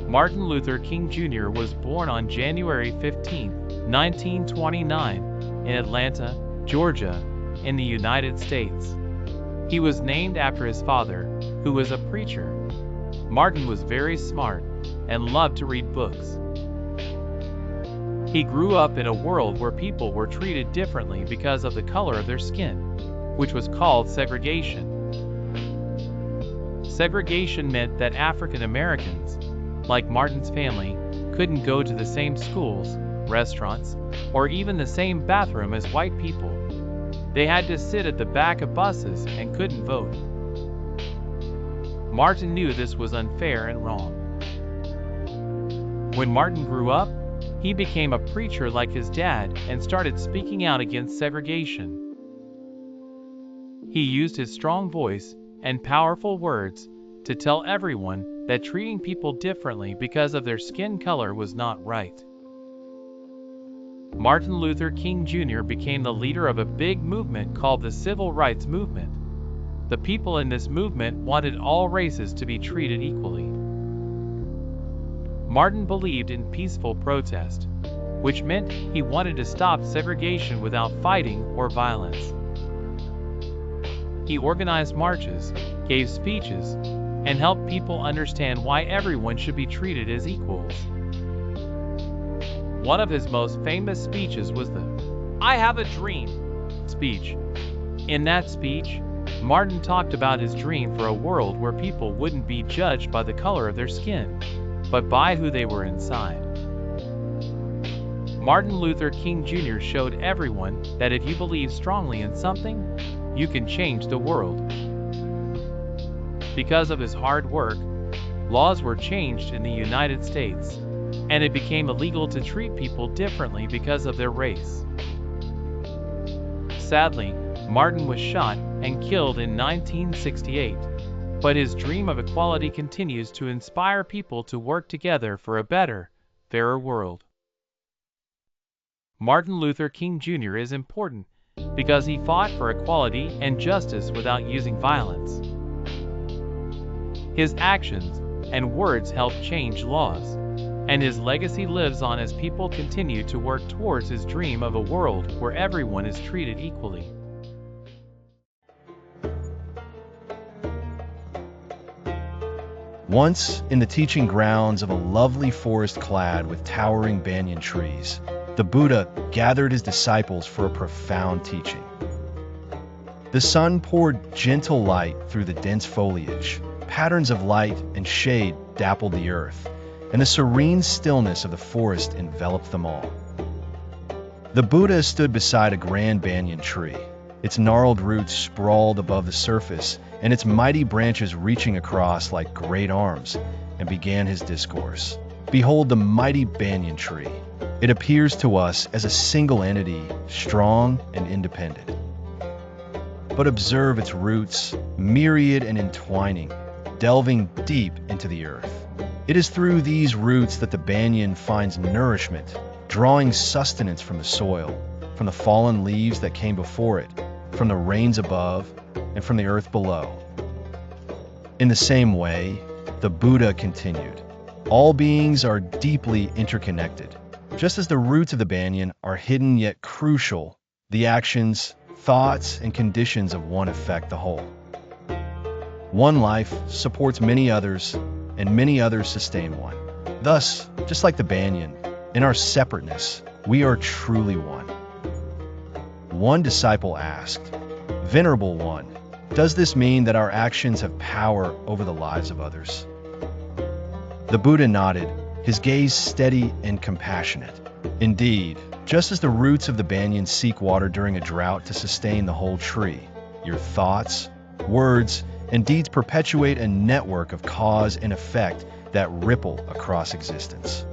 Martin Luther King Jr. was born on January 15, 1929, in Atlanta, Georgia, in the United States. He was named after his father, who was a preacher. Martin was very smart and loved to read books. He grew up in a world where people were treated differently because of the color of their skin, which was called segregation. Segregation meant that African Americans, like Martin's family, couldn't go to the same schools, restaurants, or even the same bathroom as white people. They had to sit at the back of buses and couldn't vote. Martin knew this was unfair and wrong. When Martin grew up, he became a preacher like his dad and started speaking out against segregation. He used his strong voice and powerful words to tell everyone that treating people differently because of their skin color was not right. Martin Luther King Jr. became the leader of a big movement called the Civil Rights Movement. The people in this movement wanted all races to be treated equally. Martin believed in peaceful protest, which meant he wanted to stop segregation without fighting or violence. He organized marches, gave speeches, and helped people understand why everyone should be treated as equals. One of his most famous speeches was the "I Have a Dream" speech. In that speech, Martin talked about his dream for a world where people wouldn't be judged by the color of their skin, but by who they were inside. Martin Luther King Jr. showed everyone that if you believe strongly in something, you can change the world. Because of his hard work, laws were changed in the United States, and it became illegal to treat people differently because of their race. Sadly, Martin was shot and killed in 1968, but his dream of equality continues to inspire people to work together for a better, fairer world. Martin Luther King Jr. is important because he fought for equality and justice without using violence. His actions and words helped change laws, and his legacy lives on as people continue to work towards his dream of a world where everyone is treated equally. Once, in the teaching grounds of a lovely forest clad with towering banyan trees, the Buddha gathered his disciples for a profound teaching. The sun poured gentle light through the dense foliage. Patterns of light and shade dappled the earth, and the serene stillness of the forest enveloped them all. The Buddha stood beside a grand banyan tree, its gnarled roots sprawled above the surface, and its mighty branches reaching across like great arms, and began his discourse. Behold the mighty banyan tree. It appears to us as a single entity, strong and independent. But observe its roots, myriad and entwining, delving deep into the earth. It is through these roots that the banyan finds nourishment, drawing sustenance from the soil, from the fallen leaves that came before it, from the rains above, and from the earth below. In the same way, the Buddha continued, all beings are deeply interconnected. Just as the roots of the banyan are hidden yet crucial, the actions, thoughts, and conditions of one affect the whole. One life supports many others, and many others sustain one. Thus, just like the banyan, in our separateness, we are truly one. One disciple asked, "Venerable One, does this mean that our actions have power over the lives of others?" The Buddha nodded, his gaze steady and compassionate. Indeed, just as the roots of the banyan seek water during a drought to sustain the whole tree, your thoughts, words, and deeds perpetuate a network of cause and effect that ripple across existence.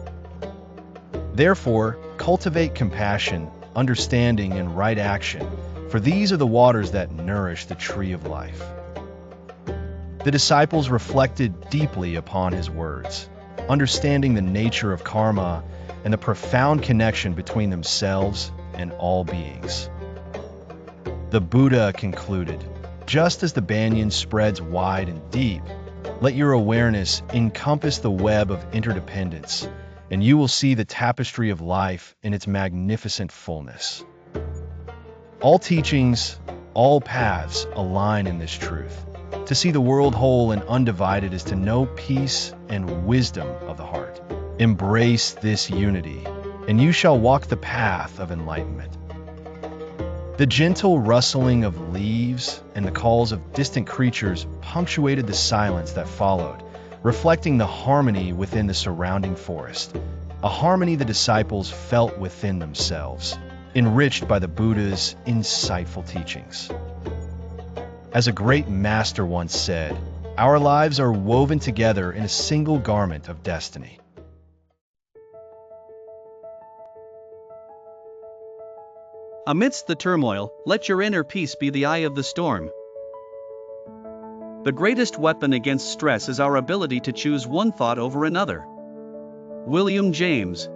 Therefore, cultivate compassion, understanding, and right action, for these are the waters that nourish the tree of life. The disciples reflected deeply upon his words, understanding the nature of karma and the profound connection between themselves and all beings. The Buddha concluded, just as the banyan spreads wide and deep, Let your awareness encompass the web of interdependence, and you will see the tapestry of life in its magnificent fullness. All teachings, all paths align in this truth. To see the world whole and undivided is to know peace and wisdom of the heart. Embrace this unity, and you shall walk the path of enlightenment. The gentle rustling of leaves and the calls of distant creatures punctuated the silence that followed, reflecting the harmony within the surrounding forest, a harmony the disciples felt within themselves, enriched by the Buddha's insightful teachings. As a great master once said, our lives are woven together in a single garment of destiny. Amidst the turmoil, let your inner peace be the eye of the storm. The greatest weapon against stress is our ability to choose one thought over another. William James.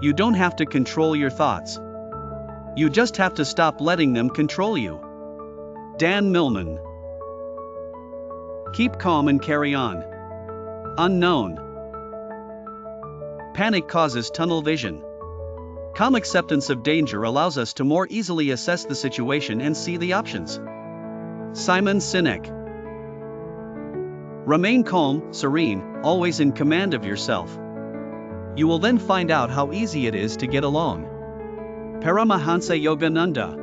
You don't have to control your thoughts. You just have to stop letting them control you. Dan Millman. Keep calm and carry on. Unknown. Panic causes tunnel vision. Calm acceptance of danger allows us to more easily assess the situation and see the options. Simon Sinek. Remain calm, serene, always in command of yourself. You will then find out how easy it is to get along. Paramahansa Yogananda.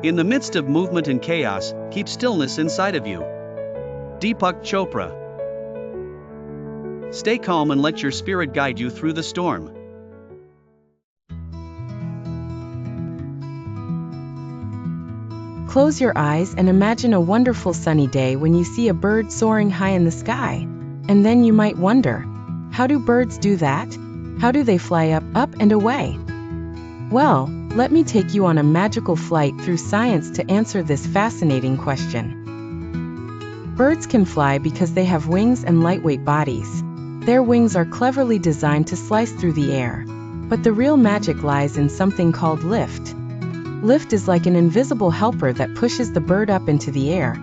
In the midst of movement and chaos, keep stillness inside of you. Deepak Chopra. Stay calm and let your spirit guide you through the storm. Close your eyes and imagine a wonderful sunny day when you see a bird soaring high in the sky. And then you might wonder, how do birds do that? How do they fly up and away? Well, let me take you on a magical flight through science to answer this fascinating question. Birds can fly because they have wings and lightweight bodies. Their wings are cleverly designed to slice through the air. But the real magic lies in something called lift. Lift is like an invisible helper that pushes the bird up into the air,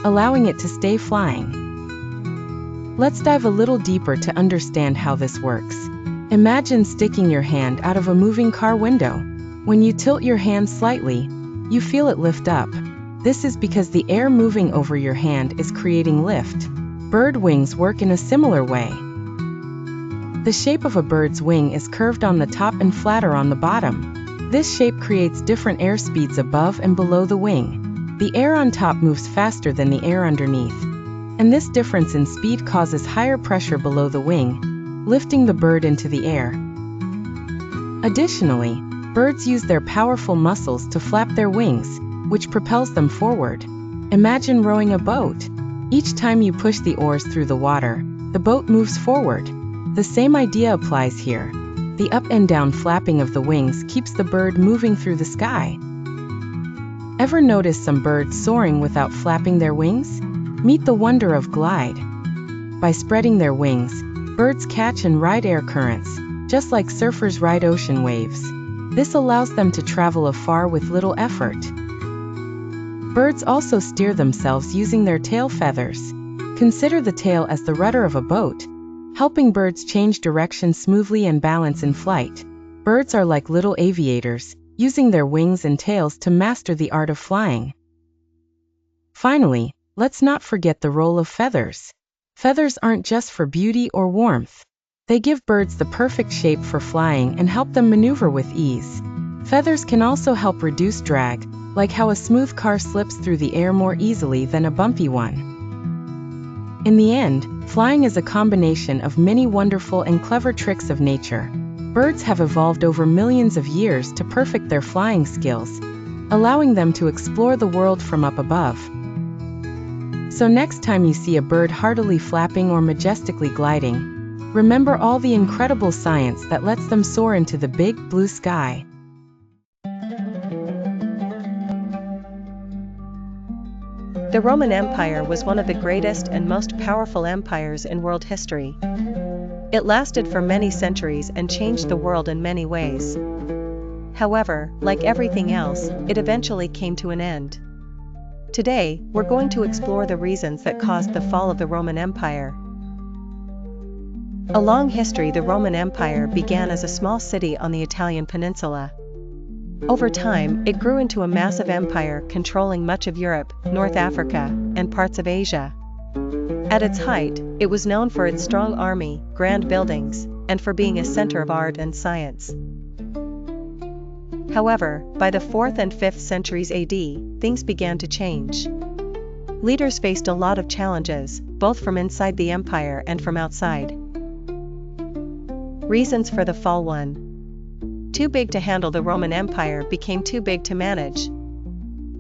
allowing it to stay flying. Let's dive a little deeper to understand how this works. Imagine sticking your hand out of a moving car window. When you tilt your hand slightly, you feel it lift up. This is because the air moving over your hand is creating lift. Bird wings work in a similar way. The shape of a bird's wing is curved on the top and flatter on the bottom. This shape creates different air speeds above and below the wing. The air on top moves faster than the air underneath. And this difference in speed causes higher pressure below the wing, lifting the bird into the air. Additionally, birds use their powerful muscles to flap their wings, which propels them forward. Imagine rowing a boat. Each time you push the oars through the water, the boat moves forward. The same idea applies here. The up and down flapping of the wings keeps the bird moving through the sky. Ever notice some birds soaring without flapping their wings? Meet the wonder of glide. By spreading their wings, birds catch and ride air currents, just like surfers ride ocean waves. This allows them to travel afar with little effort. Birds also steer themselves using their tail feathers. Consider the tail as the rudder of a boat, helping birds change direction smoothly and balance in flight. Birds are like little aviators, using their wings and tails to master the art of flying. Finally, let's not forget the role of feathers. Feathers aren't just for beauty or warmth. They give birds the perfect shape for flying and help them maneuver with ease. Feathers can also help reduce drag, like how a smooth car slips through the air more easily than a bumpy one. In the end, flying is a combination of many wonderful and clever tricks of nature. Birds have evolved over millions of years to perfect their flying skills, allowing them to explore the world from up above. So next time you see a bird heartily flapping or majestically gliding, remember all the incredible science that lets them soar into the big blue sky. The Roman Empire was one of the greatest and most powerful empires in world history. It lasted for many centuries and changed the world in many ways. However, like everything else, it eventually came to an end. Today, we're going to explore the reasons that caused the fall of the Roman Empire. A long history. The Roman Empire began as a small city on the Italian peninsula. Over time, it grew into a massive empire controlling much of Europe, North Africa, and parts of Asia. At its height, it was known for its strong army, grand buildings, and for being a center of art and science. However, by the 4th and 5th centuries AD, things began to change. Leaders faced a lot of challenges, both from inside the empire and from outside. Reasons for the fall. 1. Too big to handle. The Roman Empire became too big to manage.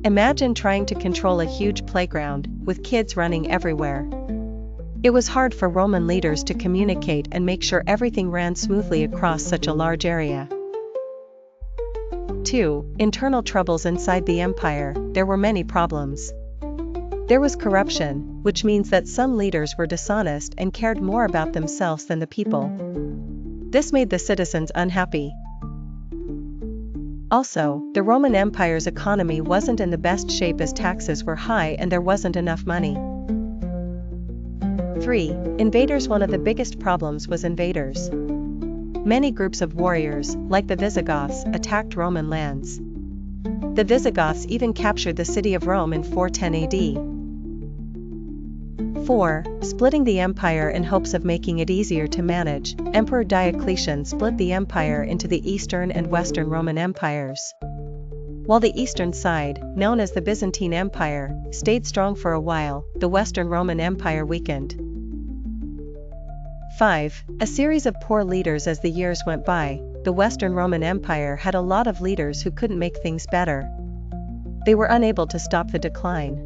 Imagine trying to control a huge playground, with kids running everywhere. It was hard for Roman leaders to communicate and make sure everything ran smoothly across such a large area. 2. Internal troubles inside the empire. There were many problems. There was corruption, which means that some leaders were dishonest and cared more about themselves than the people. This made the citizens unhappy. Also, the Roman Empire's economy wasn't in the best shape as taxes were high and there wasn't enough money. 3. Invaders. One of the biggest problems was invaders. Many groups of warriors, like the Visigoths, attacked Roman lands. The Visigoths even captured the city of Rome in 410 AD. 4. Splitting the empire in hopes of making it easier to manage. Emperor Diocletian split the empire into the Eastern and Western Roman empires. While the eastern side, known as the Byzantine Empire, stayed strong for a while, the Western Roman Empire weakened. 5. A series of poor leaders. As the years went by, the Western Roman Empire had a lot of leaders who couldn't make things better. They were unable to stop the decline.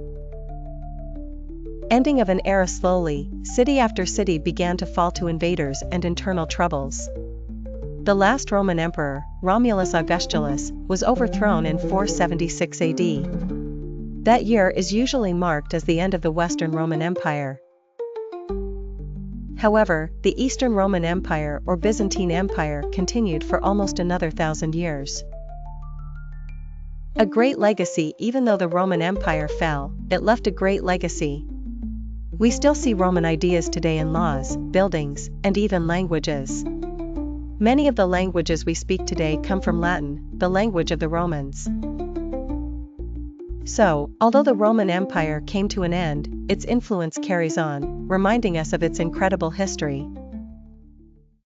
Ending of an era. Slowly, city after city began to fall to invaders and internal troubles. The last Roman emperor, Romulus Augustulus, was overthrown in 476 AD. That year is usually marked as the end of the Western Roman Empire. However, the Eastern Roman Empire or Byzantine Empire continued for almost another 1,000 years. A great legacy. Even though the Roman Empire fell, it left a great legacy. We still see Roman ideas today in laws, buildings, and even languages. Many of the languages we speak today come from Latin, the language of the Romans. So, although the Roman Empire came to an end, its influence carries on, reminding us of its incredible history.